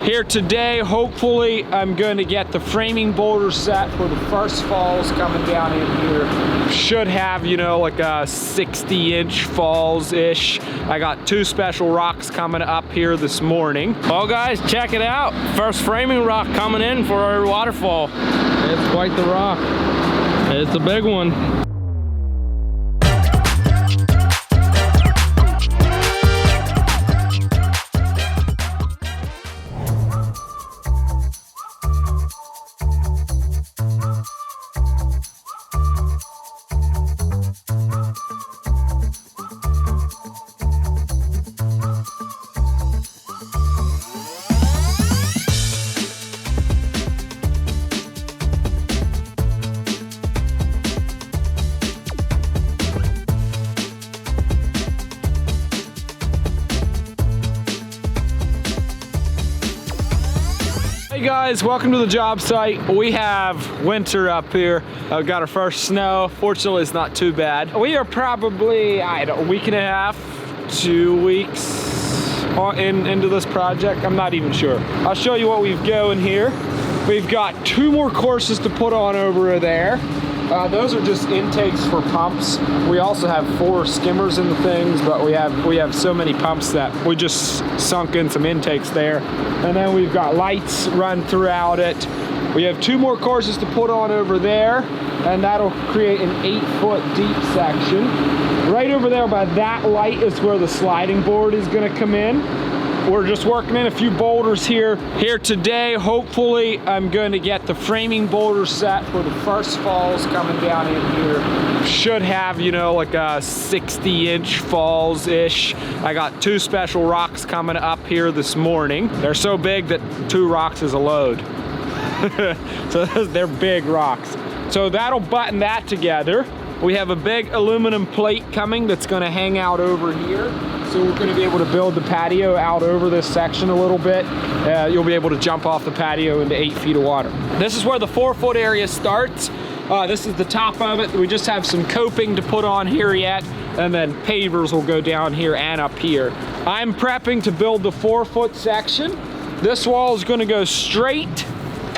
Here today, hopefully, I'm going to get the framing boulder set for the first falls coming down in here. Should have, you know, like a 60-inch falls-ish. I got 2 special rocks coming up here this morning. Well, guys, check it out. First framing rock coming in for our waterfall. It's quite the rock. It's a big one. Hey guys, welcome to the job site. We have winter up here. I've got our first snow. Fortunately, it's not too bad. We are probably, I don't know, a week and a half, 2 weeks into this project. I'm not even sure. I'll show you what we've going here. We've got 2 more courses to put on over there. Those are just intakes for pumps. We also have 4 skimmers in the things, but we have so many pumps that we just sunk in some intakes there. And then we've got lights run throughout it. We have 2 more courses to put on over there, and that'll create an 8-foot deep section. Right over there by that light is where the sliding board is gonna come in. We're just working in a few boulders here today. Hopefully, I'm going to get the framing boulder set for the first falls coming down in here. Should have, you know, like a 60-inch falls-ish. I got 2 special rocks coming up here this morning. They're so big that 2 rocks is a load. So they're big rocks. So that'll button that together. We have a big aluminum plate coming that's going to hang out over here. So we're going to be able to build the patio out over this section a little bit. You'll be able to jump off the patio into 8 feet of water. This is where the 4-foot area starts. This is the top of it. We just have some coping to put on here yet, and then pavers will go down here and up here. I'm prepping to build the 4-foot section. This wall is going to go straight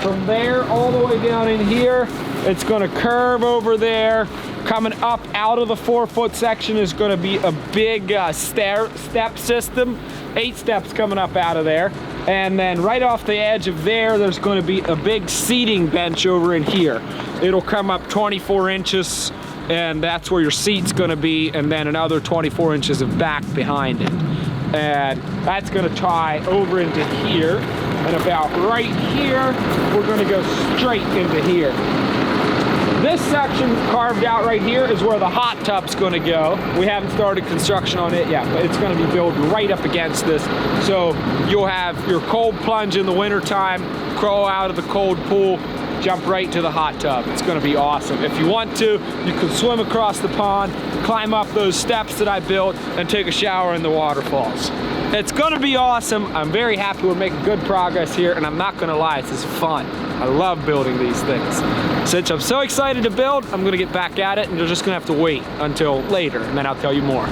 from there all the way down in here. It's going to curve over there. Coming up out of the 4-foot section is going to be a big step system. 8 steps coming up out of there. And then right off the edge of there, there's going to be a big seating bench over in here. It'll come up 24 inches, and that's where your seat's going to be, and then another 24 inches of back behind it. And that's going to tie over into here. And about right here, we're going to go straight into here. This section carved out right here is where the hot tub's going to go. We haven't started construction on it yet, but it's going to be built right up against this. So you'll have your cold plunge in the wintertime, crawl out of the cold pool, jump right to the hot tub. It's going to be awesome. If you want to, you can swim across the pond, climb up those steps that I built, and take a shower in the waterfalls. It's going to be awesome. I'm very happy we're making good progress here, and I'm not going to lie, this is fun. I love building these things. Since I'm so excited to build, I'm going to get back at it, and you're just going to have to wait until later, and then I'll tell you more.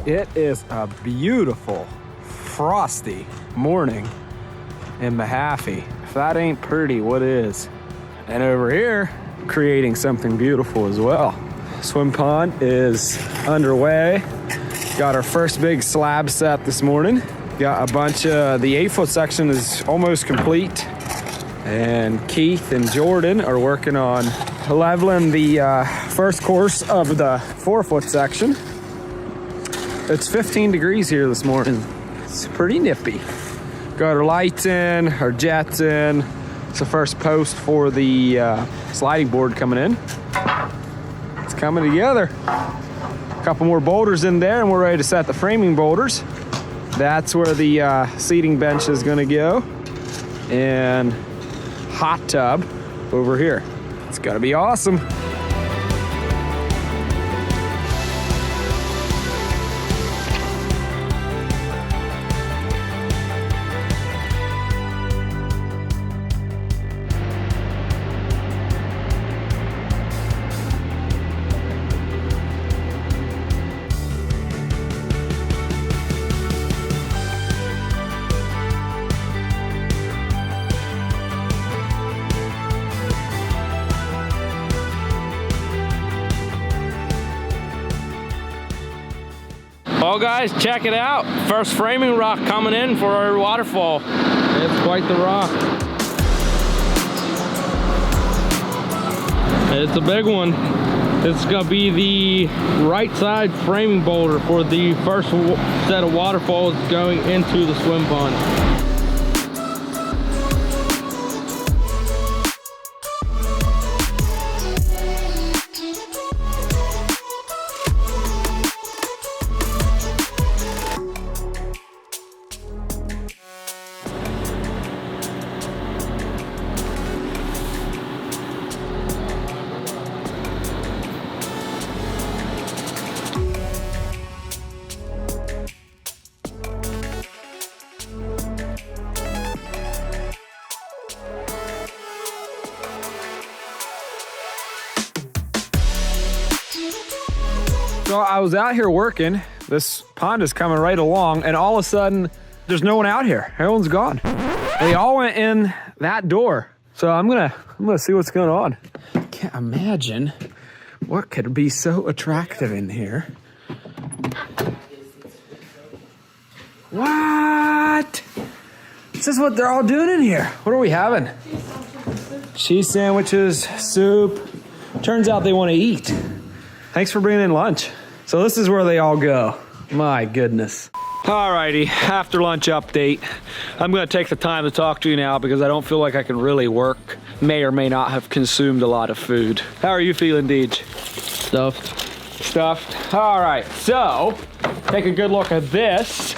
It is a beautiful, frosty morning in Mahaffey. If that ain't pretty, what is? And over here, creating something beautiful as well. Swim pond is underway. Got our first big slab set this morning. Got a bunch of, the 8-foot section is almost complete. And Keith and Jordan are working on leveling the first course of the 4-foot section. It's 15 degrees here this morning. It's pretty nippy. Got our lights in, our jets in. It's the first post for the sliding board coming in. It's coming together. A couple more boulders in there and we're ready to set the framing boulders. That's where the seating bench is gonna go. And hot tub over here. It's gonna be awesome. Well guys, check it out. First framing rock coming in for our waterfall. It's quite the rock. It's a big one. It's gonna be the right side framing boulder for the first set of waterfalls going into the swim pond. So I was out here working. This pond is coming right along, and all of a sudden, there's no one out here. Everyone's gone. They all went in that door. So I'm gonna see what's going on. Can't imagine what could be so attractive in here. What? This is what they're all doing in here. What are we having? Cheese sandwiches, soup. Turns out they want to eat. Thanks for bringing in lunch. So this is where they all go. My goodness. Alrighty, after lunch update. I'm gonna take the time to talk to you now because I don't feel like I can really work. May or may not have consumed a lot of food. How are you feeling, Deej? Stuffed? All right, so take a good look at this.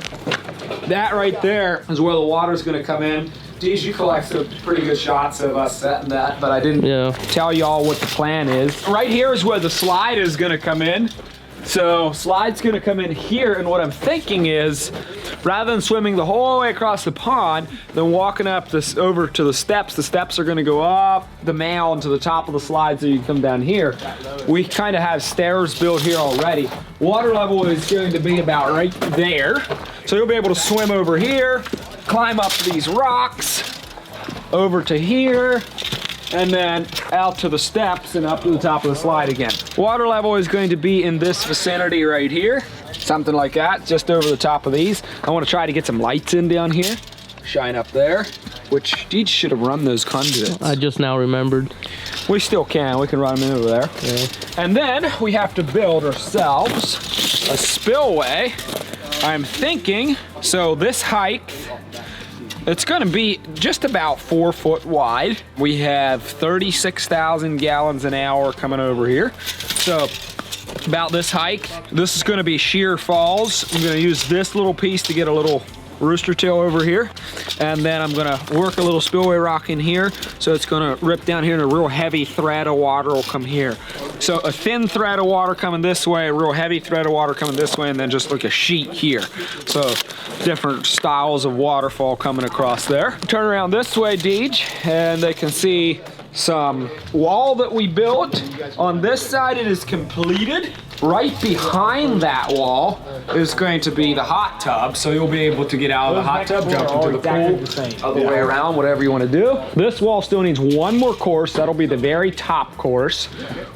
That right there is where the water's gonna come in. Deej, you collected pretty good shots of us setting that, but I didn't tell y'all what the plan is. Right here is where the slide is gonna come in. So slide's gonna come in here, and what I'm thinking is, rather than swimming the whole way across the pond, then walking up this over to the steps are gonna go up the mound to the top of the slide so you can come down here. We kind of have stairs built here already. Water level is going to be about right there. So you'll be able to swim over here, climb up these rocks, over to here, and then out to the steps and up to the top of the slide again. Water level is going to be in this vicinity right here. Something like that, just over the top of these. I want to try to get some lights in down here. Shine up there, which Deej should have run those conduits. I just now remembered. We still can, we can run them over there. Yeah. And then we have to build ourselves a spillway. I'm thinking, so this height, it's gonna be just about 4 foot wide. We have 36,000 gallons an hour coming over here. So about this height. This is gonna be sheer falls. I'm gonna use this little piece to get a little rooster tail over here. And then I'm gonna work a little spillway rock in here. So it's gonna rip down here and a real heavy thread of water will come here. So a thin thread of water coming this way, a real heavy thread of water coming this way, and then just like a sheet here. So different styles of waterfall coming across there. Turn around this way, Deej, and they can see some wall that we built. On this side, it is completed. right behind that wall is going to be the hot tub. So you'll be able to get out of the hot tub, jump into the pool, other way around, whatever you want to do. This wall still needs one more course. That'll be the very top course.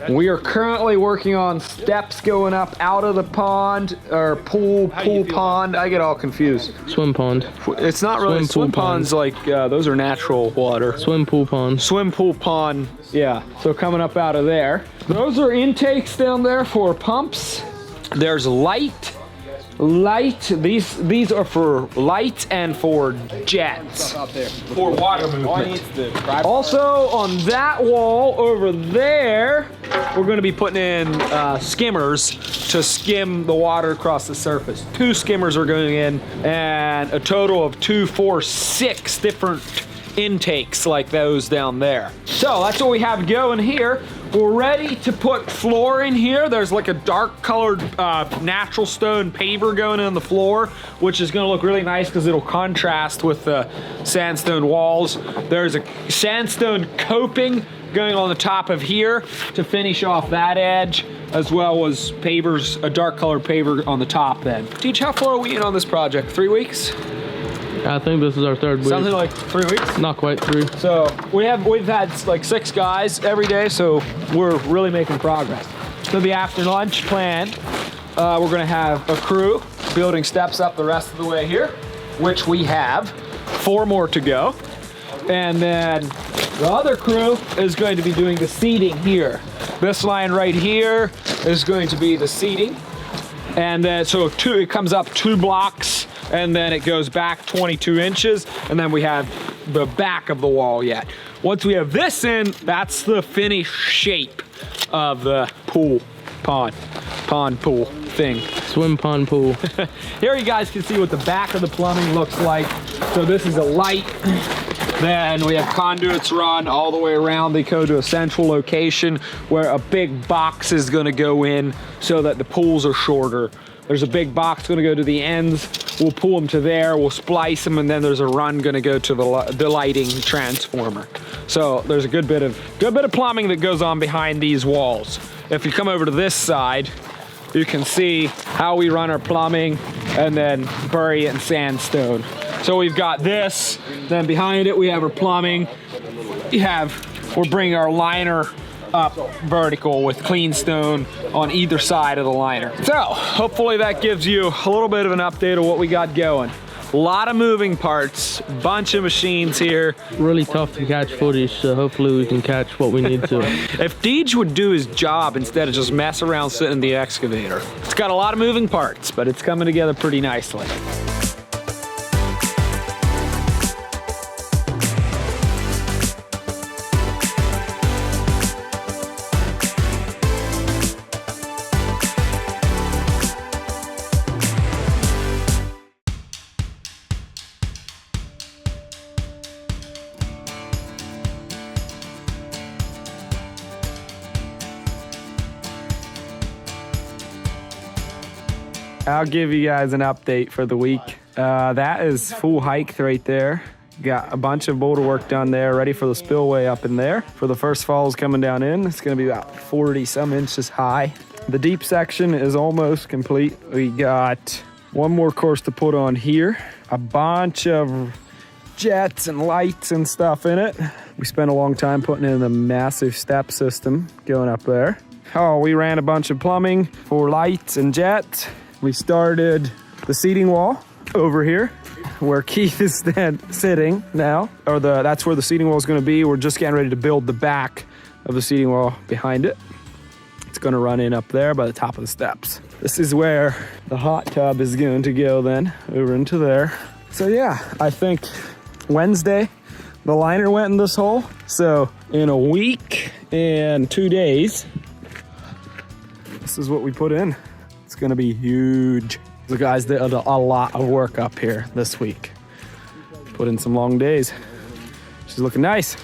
We are currently working on steps going up out of the pond, or pool pond. I get all confused. Swim pond. It's not really swim ponds, like those are natural water. Swim pool pond. Swim pool pond, yeah. So coming up out of there. Those are intakes down there for pumps. There's light. These are for light and for jets, for water movement. Also on that wall over there, we're going to be putting in skimmers to skim the water across the surface. 2 skimmers are going in, and a total of 2, 4, 6 different intakes like those down there. So that's what we have going here. We're ready to put floor in here. There's like a dark colored natural stone paver going in the floor, which is gonna look really nice because it'll contrast with the sandstone walls. There's a sandstone coping going on the top of here to finish off that edge, as well as pavers, a dark colored paver on the top then. Teach, how far are we in on this project? 3 weeks? I think this is our 3rd week. Something like 3 weeks? Not quite 3. So we've had like 6 guys every day, so we're really making progress. So the after lunch plan, we're gonna have a crew building steps up the rest of the way here, which we have 4 more to go. And then the other crew is going to be doing the seating here. This line right here is going to be the seating. And then, so it comes up 2 blocks, and then it goes back 22 inches, and then we have the back of the wall yet. Once we have this in, that's the finished shape of the pond pool thing. Swim pond pool. Here you guys can see what the back of the plumbing looks like. So this is a light. Then we have conduits run all the way around. They go to a central location where a big box is gonna go in so that the pools are shorter. There's a big box gonna go to the ends. We'll pull them to there, we'll splice them, and then there's a run gonna go to the lighting transformer. So there's a good bit of plumbing that goes on behind these walls. If you come over to this side, you can see how we run our plumbing and then bury it in sandstone. So we've got this, then behind it we have our plumbing. We're bringing our liner up vertical with clean stone on either side of the liner. So hopefully that gives you a little bit of an update of what we got going. A lot of moving parts, bunch of machines here. Really tough to catch footage, so hopefully we can catch what we need to. If Deej would do his job instead of just mess around sitting in the excavator. It's got a lot of moving parts, but it's coming together pretty nicely. I'll give you guys an update for the week. That is full hiked right there. Got a bunch of boulder work done there, ready for the spillway up in there. For the first falls coming down in, it's gonna be about 40 some inches high. The deep section is almost complete. We got 1 more course to put on here. A bunch of jets and lights and stuff in it. We spent a long time putting in a massive step system going up there. Oh, we ran a bunch of plumbing for lights and jets. We started the seating wall over here where Keith is then sitting now, or that's where the seating wall is going to be. We're just getting ready to build the back of the seating wall behind it. It's going to run in up there by the top of the steps. This is where the hot tub is going to go then, over into there. So yeah, I think Wednesday the liner went in this hole. So in a week and 2 days, this is what we put in. It's gonna be huge. The guys did a lot of work up here this week. Put in some long days. She's looking nice.